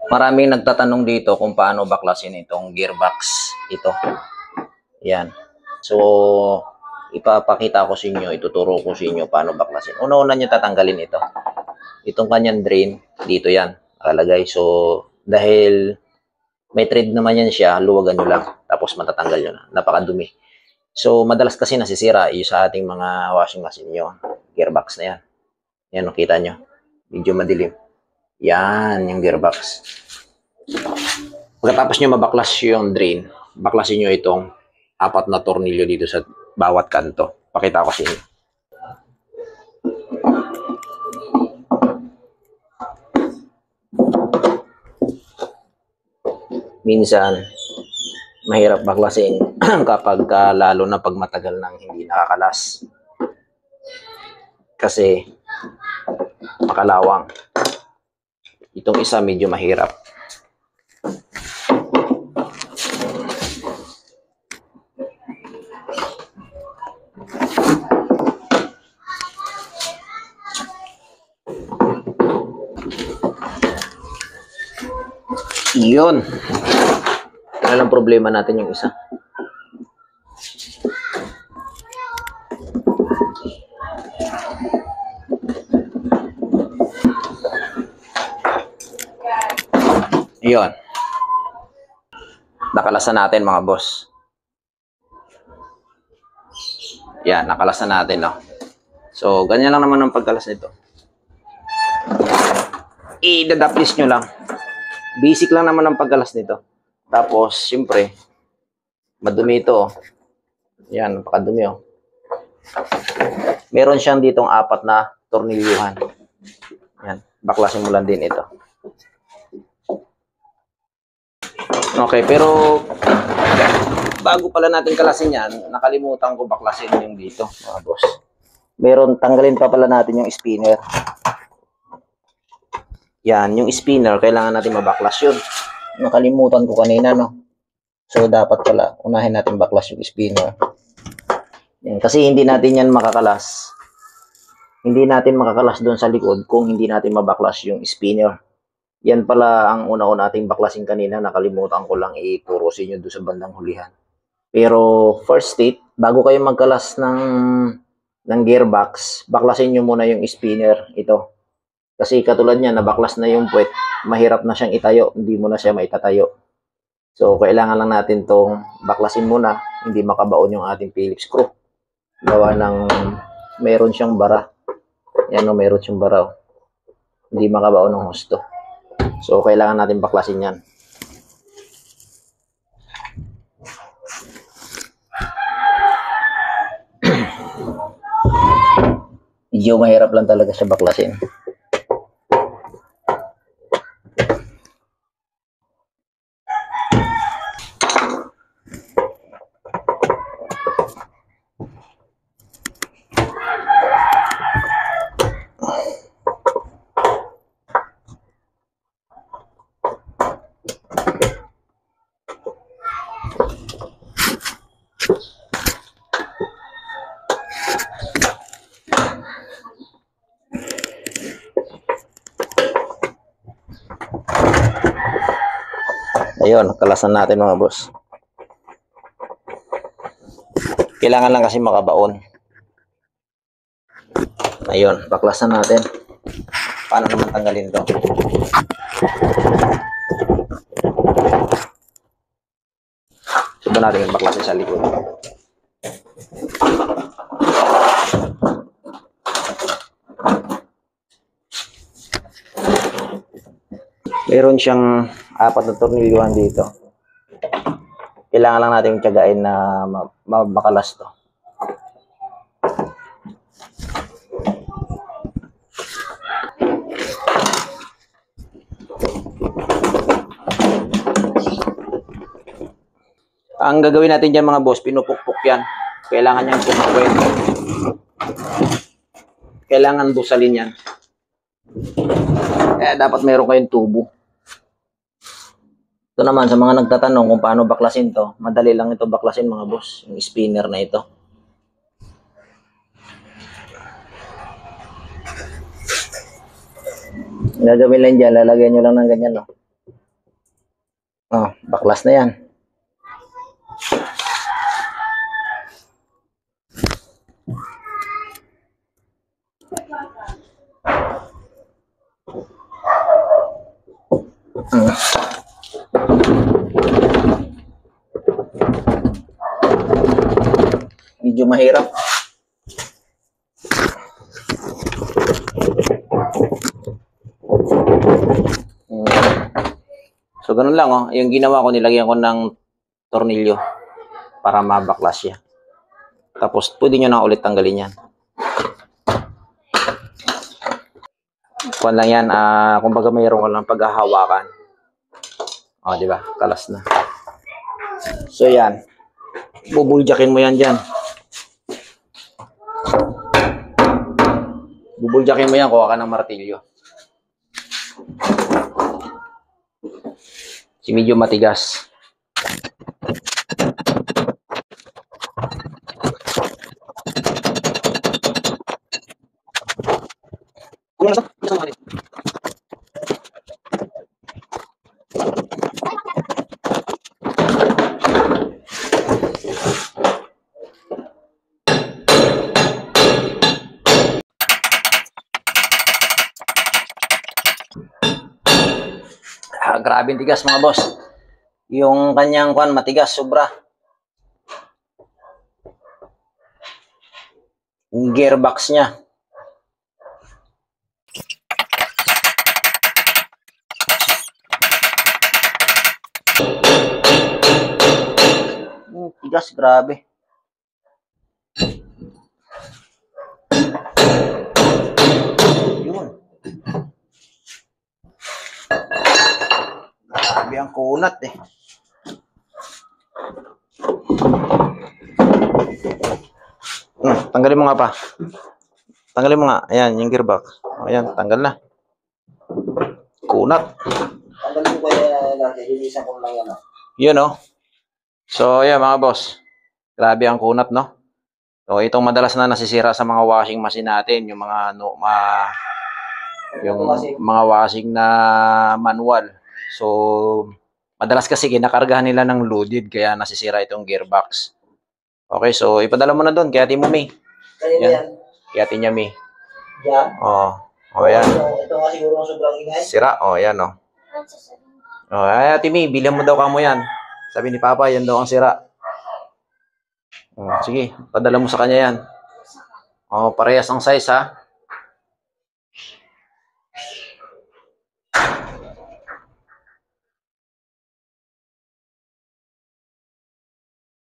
Maraming nagtatanong dito kung paano baklasin itong gearbox. Ito. Yan. So, ipapakita ko sa inyo, ituturo ko sa inyo paano baklasin. Una-una nyo tatanggalin ito. Itong kanyang drain, dito yan, nakalagay. So, dahil may thread naman yan siya, luwagan nyo lang. Tapos matatanggal nyo na. Napakadumi. So, madalas kasi nasisira yung sa ating mga washing machine nyo. Gearbox na yan. Yan, nakita nyo. Medyo madilim. Yan, yung gearbox. Pagkatapos nyo mabaklas yung drain, baklasin nyo itong 4 na tornilyo dito sa bawat kanto. Pakita ko sa inyo. Minsan, mahirap baklasin kapag lalo na pag matagal nang hindi nakakalas. Kasi, makalawang. Itong isa medyo mahirap. Iyon. Ano lang problema natin yung isa? Iyon. Nakalasan natin mga boss. Yan, nakalasan natin, no? So, ganyan lang naman ang pagkalas nito. I-dadaplis nyo lang. Basic lang naman ang pagkalas nito. Tapos, siyempre, madumi ito. Yan, napakadumi, oh. Meron siyang ditong 4 na tornilyuhan. Yan, baklasin mo lang din ito. Okay, pero bago pala natin kalasin yan, nakalimutan ko baklasin yung dito, mga boss. Meron, tanggalin pa pala natin yung spinner. Yan, yung spinner, kailangan natin mabaklas yun. Nakalimutan ko kanina, no? So, dapat pala, unahin natin baklas yung spinner. Yan, kasi hindi natin yan makakalas. Hindi natin makakalas doon sa likod kung hindi natin mabaklas yung spinner. Yan pala ang una-una nating baklasin kanina. Nakalimutan ko lang ituro sa inyo doon sa bandang hulihan. Pero, first step, bago kayo magkalas ng gearbox, baklasin nyo muna yung spinner, ito. Kasi katulad niya, nabaklas na yung puwet, mahirap na siyang itayo, hindi mo na siya maitatayo. So, kailangan lang natin tong baklasin muna, hindi makabaon yung ating Phillips screw. Gawa ng, meron siyang bara. Yan o, meron siyang bara o. Hindi makabaon ng husto. So, kailangan natin baklasin yan. Medyo mahirap lang talaga siya baklasin. Ayun, kalasan natin mga boss. Kailangan lang kasi makabaon. Ayun, baklasan natin. Paano naman tanggalin to? Subukan natin yung baklasin sa likod. Meron siyang 4 na tornilyuhan dito. Kailangan lang natin tiyagain na makalas to. Ang gagawin natin dyan mga boss, pinupukpok yan. Kailangan yan pukpukin. Kailangan busalin yan. Kaya dapat meron kayong tubo. Ito naman, sa mga nagtatanong kung paano baklasin to, madali lang ito baklasin mga boss, yung spinner na ito. Gagawin lang dyan, lalagyan nyo lang ng ganyan, no? Oh, baklas na yan. Medyo mahirap. So, ganun lang, oh. Yung ginawa ko, nilagyan ko ng tornilyo para mabaklas siya. Tapos, pwede nyo na ulit tanggalin yan. Kuwan lang yan, kumbaga mayroon ko lang paghahawakan. O, di ba? Kalas na. So, yan. Bubuljakin mo yan dyan. Bubuljakin mo yan, kuha ka ng martilyo. Si medyo matigas. Grabe tigas mga boss. Yung kanyang kwan matigas sobra. Yung gearbox niya. Tigas grabe. Yun. Grabe ang kunat eh. Tanggalin mo nga pa. Tanggalin mo nga. Ayan, yung gearbox. Ayan, tanggal na. Kunat. Tanggalin mo kaya natin. Linisan ko lang yan. Yun oh. So, ayan mga boss. Grabe ang kunat, no? So, itong madalas na nasisira sa mga washing machine natin. Yung mga, mga washing na manual. So, madalas kasi kinakargahan nila ng loaded kaya nasisira itong gearbox. Okay, so ipadala mo na doon kay Ate Mumi. Kanina yan? Kay Ate Nyami. Yan? Oh, ayan. Ito nga siguro ang sobrang ingay. Sira, ayan oh. Oh, ay Ate Mi, bilang mo daw kamo yan. Sabi ni Papa, yan daw ang sira. Oh, sige, padala mo sa kanya yan. Oh, parehas ang size ha.